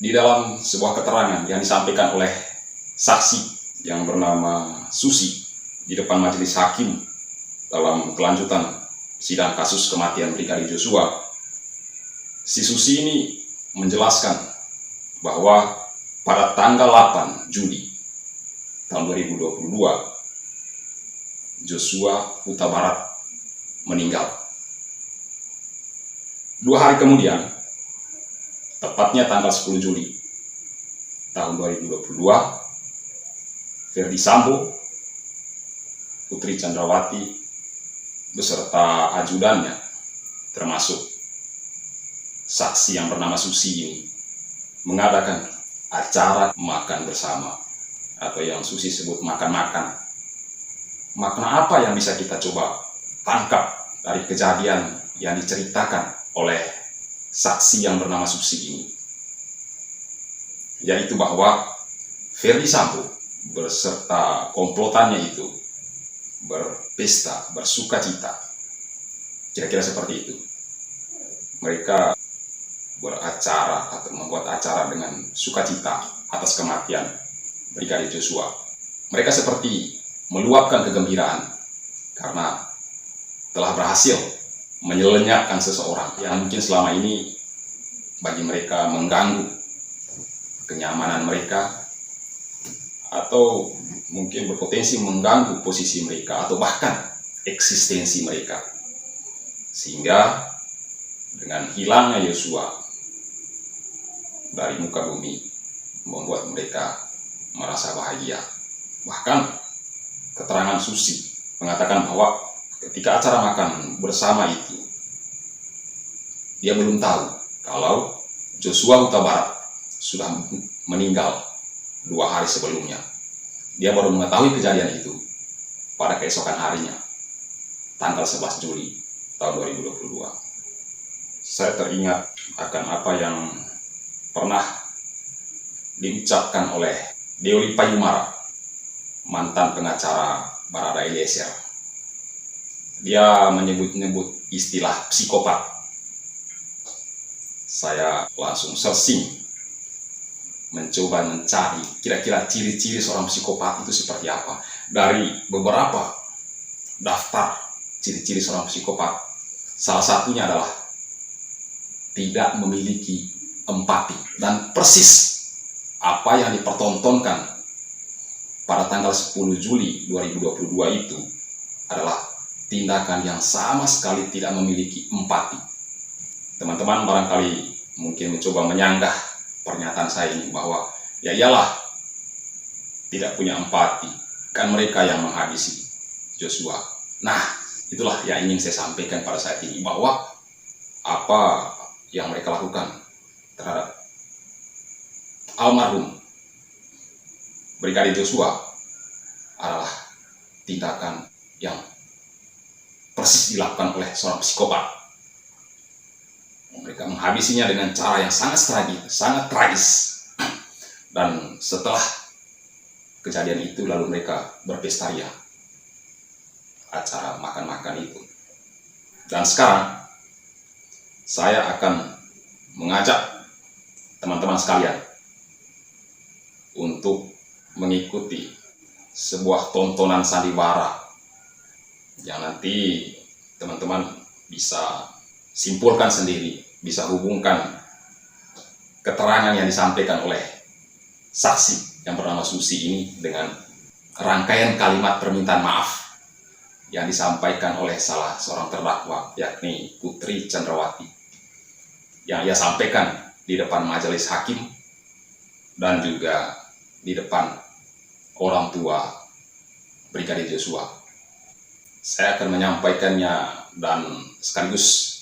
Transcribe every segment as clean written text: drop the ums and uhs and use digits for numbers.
Di dalam sebuah keterangan yang disampaikan oleh saksi yang bernama Susi di depan majelis hakim dalam kelanjutan sidang kasus kematian Brigadir Joshua, si Susi ini menjelaskan bahwa pada tanggal 8 Juli tahun 2022 Joshua Huta Barat meninggal. 2 hari kemudian, tepatnya tanggal 10 Juli tahun 2022, Ferdi Sambo, Putri Chandrawati beserta ajudannya, termasuk saksi yang bernama Susi ini, mengadakan acara makan bersama atau yang Susi sebut makan-makan. Makna apa yang bisa kita coba tangkap dari kejadian yang diceritakan oleh saksi yang bernama Susi ini? Yaitu bahwa Ferdi Sambo beserta komplotannya itu berpesta, bersukacita. Kira-kira seperti itu. Mereka beracara atau membuat acara dengan sukacita atas kematian Brigadir Joshua. Mereka seperti meluapkan kegembiraan karena telah berhasil menyelenyapkan seseorang yang mungkin selama ini bagi mereka mengganggu kenyamanan mereka atau mungkin berpotensi mengganggu posisi mereka atau bahkan eksistensi mereka. Sehingga dengan hilangnya Joshua dari muka bumi membuat mereka merasa bahagia. Bahkan keterangan Susi mengatakan bahwa ketika acara makan bersama itu, dia belum tahu kalau Joshua Huta Barat sudah meninggal 2 hari sebelumnya. Dia baru mengetahui kejadian itu pada keesokan harinya, tanggal 11 Juli tahun 2022. Saya teringat akan apa yang pernah diucapkan oleh Deoli Payumara, mantan pengacara Barada Eliezer. Dia menyebut-nyebut istilah psikopat. Saya langsung searching, mencoba mencari kira-kira ciri-ciri seorang psikopat itu seperti apa. Dari beberapa daftar ciri-ciri seorang psikopat, salah satunya adalah tidak memiliki empati. Dan persis apa yang dipertontonkan pada tanggal 10 Juli 2022 itu adalah tindakan yang sama sekali tidak memiliki empati. Teman-teman barangkali mungkin mencoba menyanggah pernyataan saya ini bahwa ya iyalah tidak punya empati, kan mereka yang menghabisi Joshua. Nah, itulah yang ingin saya sampaikan pada saat ini, bahwa apa yang mereka lakukan terhadap almarhum Brigadir Joshua adalah tindakan yang persis dilakukan oleh seorang psikopat. Mereka menghabisinya dengan cara yang sangat tragis. Dan setelah kejadian itu lalu mereka berpesta ria, acara makan-makan itu. Dan sekarang saya akan mengajak teman-teman sekalian untuk mengikuti sebuah tontonan sandiwara yang nanti teman-teman bisa simpulkan sendiri, bisa hubungkan keterangan yang disampaikan oleh saksi yang bernama Susi ini dengan rangkaian kalimat permintaan maaf yang disampaikan oleh salah seorang terdakwa, yakni Putri Chandrawati, yang ia sampaikan di depan majelis hakim dan juga di depan orang tua Brigadir Joshua. Saya akan menyampaikannya dan sekaligus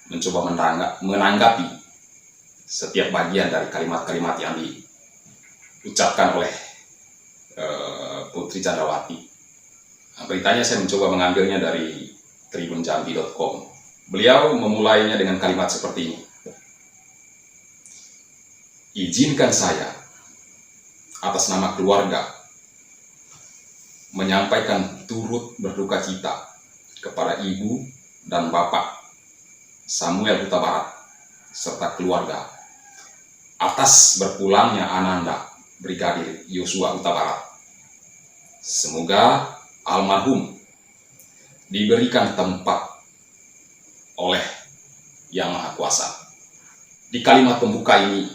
mencoba menanggapi setiap bagian dari kalimat-kalimat yang diucapkan oleh Putri Chandrawati. Beritanya saya mencoba mengambilnya dari tribunjambi.com. Beliau memulainya dengan kalimat seperti ini. Izinkan saya atas nama keluarga menyampaikan turut berduka cita kepada ibu dan bapak Samuel Huta Barat serta keluarga atas berpulangnya Ananda Brigadir Yosua Huta Barat. Semoga almarhum diberikan tempat oleh Yang Maha Kuasa. Di kalimat pembuka ini,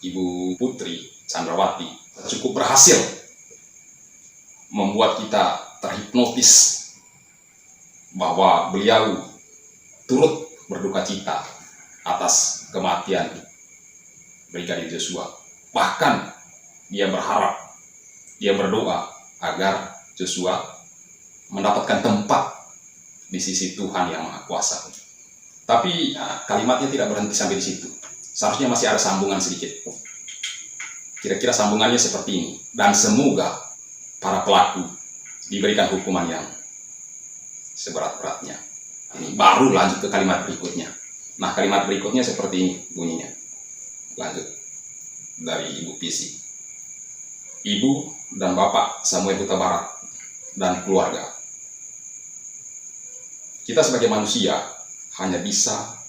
Ibu Putri Chandrawati cukup berhasil membuat kita terhipnotis bahwa beliau turut berduka cita atas kematian Brigadir Joshua. Bahkan dia berharap, dia berdoa agar Joshua mendapatkan tempat di sisi Tuhan Yang Maha Kuasa. Tapi kalimatnya tidak berhenti sampai di situ. Seharusnya masih ada sambungan sedikit. Kira-kira sambungannya seperti ini. Dan semoga para pelaku diberikan hukuman yang seberat-beratnya. Ini baru lanjut ke kalimat berikutnya. Nah, kalimat berikutnya seperti ini bunyinya. Lanjut dari Ibu Pisi. Ibu dan Bapak Samuel Huta Barat dan keluarga. Kita sebagai manusia hanya bisa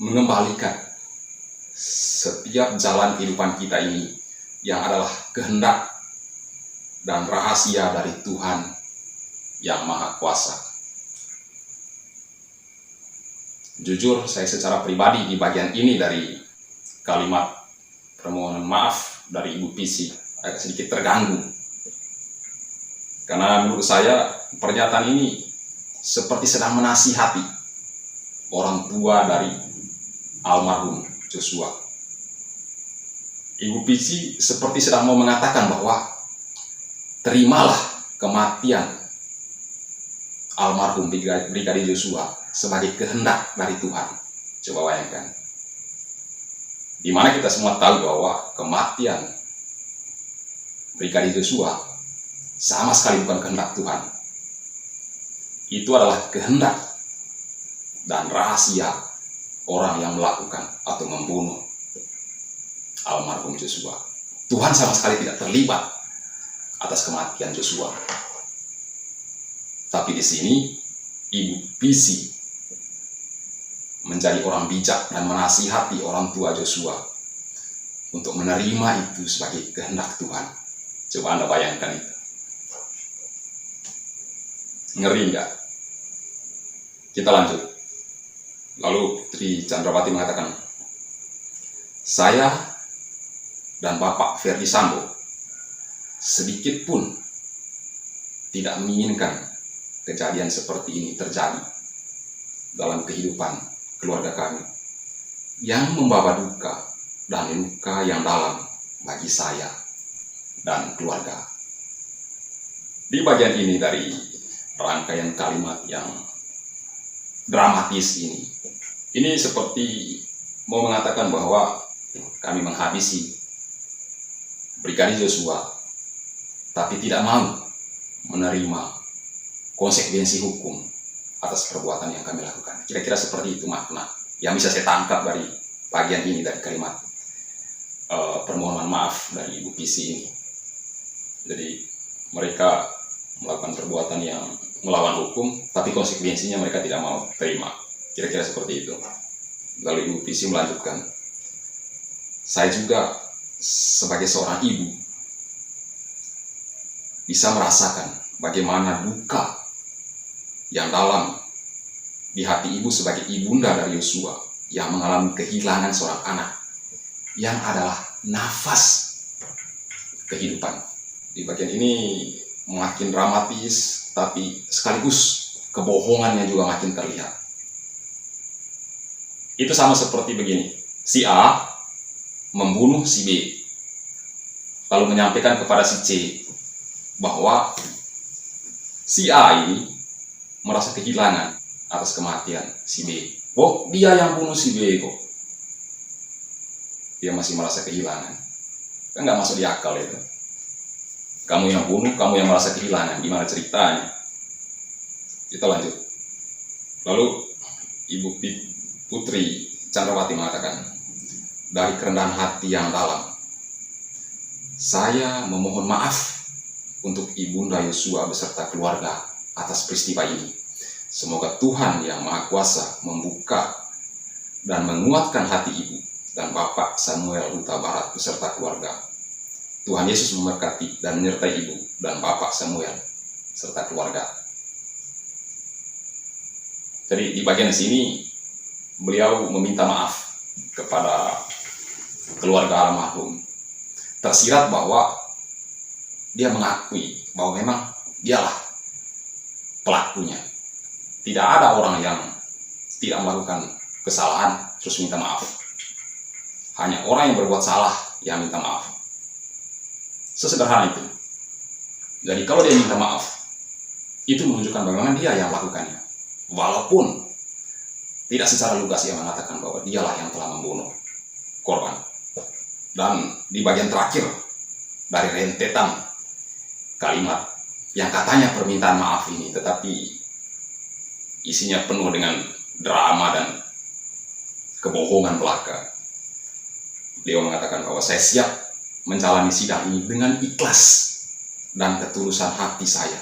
mengembalikan setiap jalan kehidupan kita ini yang adalah kehendak dan rahasia dari Tuhan Yang Maha Kuasa. Jujur, saya secara pribadi di bagian ini dari kalimat permohonan maaf dari Ibu Pisi agak sedikit terganggu. Karena menurut saya pernyataan ini seperti sedang menasihati orang tua dari almarhum Joshua. Ibu Pisi seperti sedang mau mengatakan bahwa terimalah kematian almarhum Brigadir Joshua sebagai kehendak dari Tuhan. Coba bayangkan. Di mana kita semua tahu bahwa kematian Brigadir Joshua sama sekali bukan kehendak Tuhan. Itu adalah kehendak dan rahasia orang yang melakukan atau membunuh almarhum Joshua. Tuhan sama sekali tidak terlibat atas kematian Joshua. Tapi di sini Ibu Pisi menjadi orang bijak dan menasihati orang tua Joshua untuk menerima itu sebagai kehendak Tuhan. Coba Anda bayangkan itu. Ngeri enggak? Kita lanjut. Lalu Putri Chandrawati mengatakan, saya dan Bapak Ferdy Sambo sedikit pun tidak menginginkan kejadian seperti ini terjadi dalam kehidupan keluarga kami yang membawa duka dan luka yang dalam bagi saya dan keluarga. Di bagian ini dari rangkaian kalimat yang dramatis ini seperti mau mengatakan bahwa kami menghabisi Brigadir Joshua tapi tidak mau menerima konsekuensi hukum atas perbuatan yang kami lakukan. Kira-kira seperti itu makna yang bisa saya tangkap dari bagian ini, dari kalimat permohonan maaf dari Ibu Pisi ini. Jadi mereka melakukan perbuatan yang melawan hukum, tapi konsekuensinya mereka tidak mau terima. Kira-kira seperti itu. Lalu Ibu Pisi melanjutkan, saya juga sebagai seorang ibu bisa merasakan bagaimana duka yang dalam di hati ibu sebagai ibunda dari Yosua yang mengalami kehilangan seorang anak yang adalah nafas kehidupan. Di bagian ini makin dramatis, tapi sekaligus kebohongannya juga makin terlihat. Itu sama seperti begini, si A membunuh si B, lalu menyampaikan kepada si C bahwa si A ini merasa kehilangan atas kematian si B. Oh, dia yang bunuh si B kok. Dia masih merasa kehilangan. Kan nggak masuk di akal itu. Kamu yang bunuh, kamu yang merasa kehilangan. Gimana ceritanya? Kita lanjut. Lalu Ibu Putri Chandrawati mengatakan, dari kerendahan hati yang dalam, saya memohon maaf untuk Ibunda Yosua beserta keluarga atas peristiwa ini. Semoga Tuhan Yang Maha Kuasa membuka dan menguatkan hati ibu dan Bapak Samuel Huta Barat beserta keluarga. Tuhan Yesus memberkati dan menyertai Ibu dan Bapak Samuel serta keluarga. Jadi di bagian sini beliau meminta maaf kepada keluarga almarhum. Tersirat bahwa dia mengakui bahwa memang dialah pelakunya. Tidak ada orang yang tidak melakukan kesalahan terus minta maaf. Hanya orang yang berbuat salah yang minta maaf. Sesederhana itu. Jadi kalau dia minta maaf, itu menunjukkan bagaimana dia yang melakukannya. Walaupun tidak secara lugas ia mengatakan bahwa dialah yang telah membunuh korban. Dan di bagian terakhir dari rentetan kalimat yang katanya permintaan maaf ini, tetapi isinya penuh dengan drama dan kebohongan belaka. Beliau mengatakan bahwa saya siap menjalani sidang ini dengan ikhlas dan ketulusan hati saya,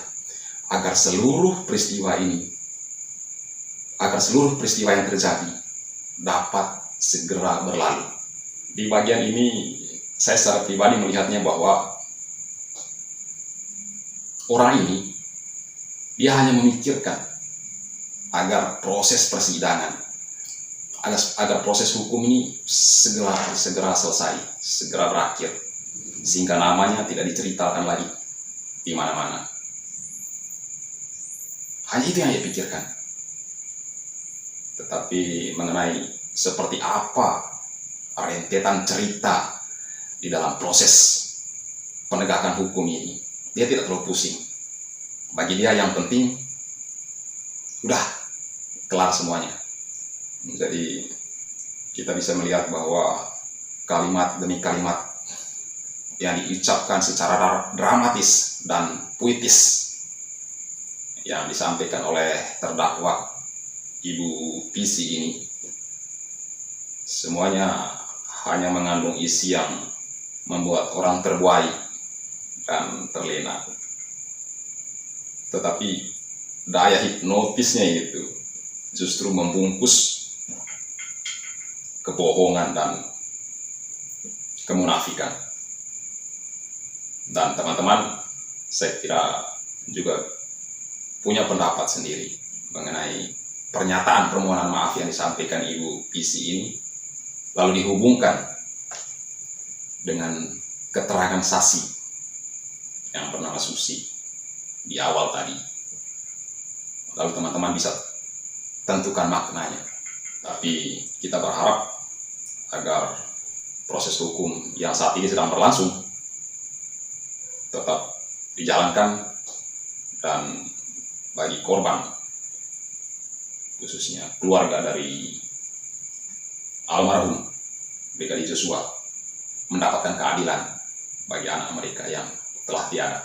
agar seluruh peristiwa yang terjadi dapat segera berlalu. Di bagian ini saya secara pribadi melihatnya bahwa orang ini dia hanya memikirkan agar proses persidangan, agar proses hukum ini segera selesai, segera berakhir, sehingga namanya tidak diceritakan lagi di mana-mana. Hanya itu yang dia pikirkan. Tetapi mengenai seperti apa rentetan cerita di dalam proses penegakan hukum ini, dia tidak terlalu pusing. Bagi dia yang penting udah kelar semuanya. Jadi kita bisa melihat bahwa kalimat demi kalimat yang diucapkan secara dramatis dan puitis yang disampaikan oleh terdakwa Ibu PC ini, semuanya hanya mengandung isi yang membuat orang terbuai dan terlena. Tetapi daya hipnotisnya itu justru membungkus kebohongan dan kemunafikan. Dan teman-teman, saya kira juga punya pendapat sendiri mengenai pernyataan permohonan maaf yang disampaikan Ibu PC ini, lalu dihubungkan dengan keterangan saksi yang bernama Susi di awal tadi. Lalu teman-teman bisa tentukan maknanya. Tapi kita berharap agar proses hukum yang saat ini sedang berlangsung tetap dijalankan, dan bagi korban, khususnya keluarga dari almarhum Brigadir Joshua, mendapatkan keadilan bagi anak mereka yang telah tiada.